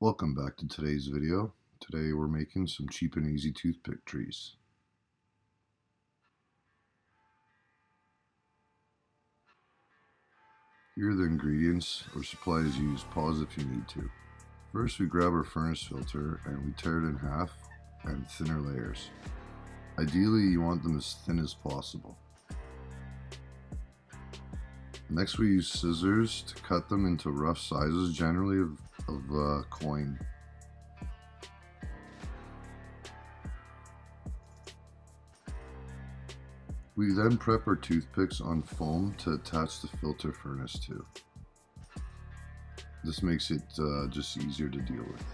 Welcome back to today's video. Today we're making some cheap and easy toothpick trees. Here are the ingredients or supplies used. Pause if you need to. First we grab our furnace filter and we tear it in half and thinner layers. Ideally you want them as thin as possible. Next we use scissors to cut them into rough sizes, generally of coin. We then prep our toothpicks on foam to attach the filter furnace to. This makes it just easier to deal with.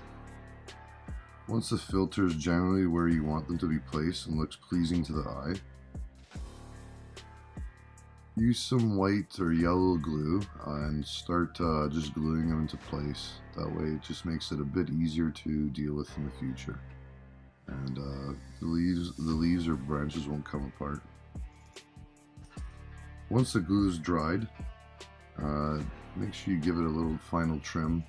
Once the filter is generally where you want them to be placed and looks pleasing to the eye, use some white or yellow glue and start just gluing them into place. That way it just makes it a bit easier to deal with in the future. And the leaves or branches won't come apart. Once the glue is dried, make sure you give it a little final trim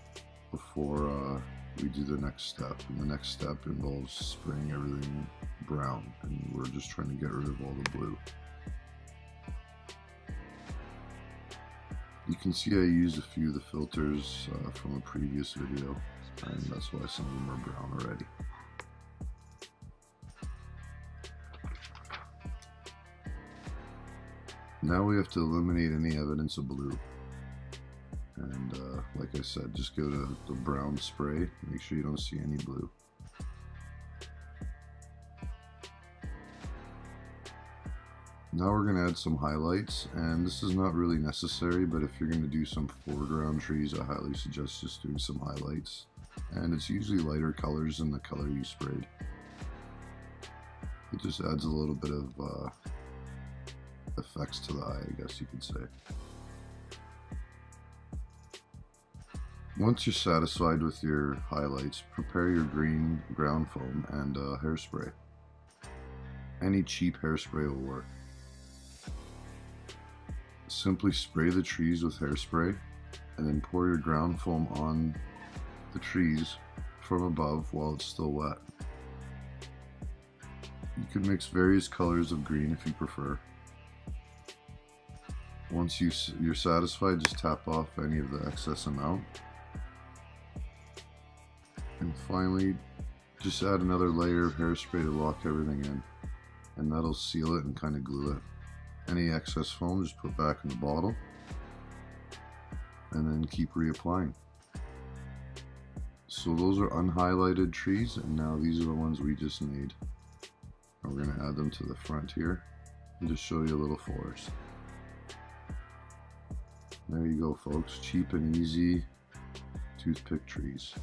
before we do the next step. And the next step involves spraying everything brown, and we're just trying to get rid of all the blue. You can see I used a few of the filters from a previous video, and that's why some of them are brown already. Now we have to eliminate any evidence of blue. And like I said, just go to the brown spray, make sure you don't see any blue. Now we're going to add some highlights, and this is not really necessary, but if you're going to do some foreground trees, I highly suggest just doing some highlights. And it's usually lighter colors than the color you sprayed. It just adds a little bit of effects to the eye, I guess you could say. Once you're satisfied with your highlights, prepare your green ground foam and hairspray. Any cheap hairspray will work. Simply spray the trees with hairspray and then pour your ground foam on the trees from above while it's still wet. You can mix various colors of green if you prefer. Once you're satisfied, just tap off any of the excess amount. And finally, just add another layer of hairspray to lock everything in, and that'll seal it and kind of glue it. Any excess foam just put back in the bottle and then keep reapplying. So those are unhighlighted trees, and now these are the ones we just made. And we're going to add them to the front here and just show you a little forest. There you go, folks. Cheap and easy toothpick trees.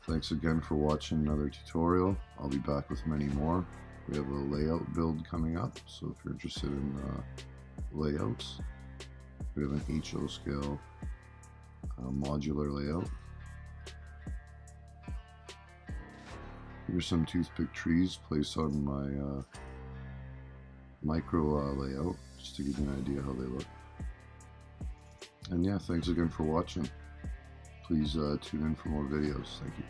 Thanks again for watching another tutorial. I'll be back with many more. We have a layout build coming up, so if you're interested in layouts, we have an HO scale modular layout. Here's some toothpick trees placed on my micro layout, just to give you an idea how they look. And yeah, thanks again for watching. Please tune in for more videos. Thank you.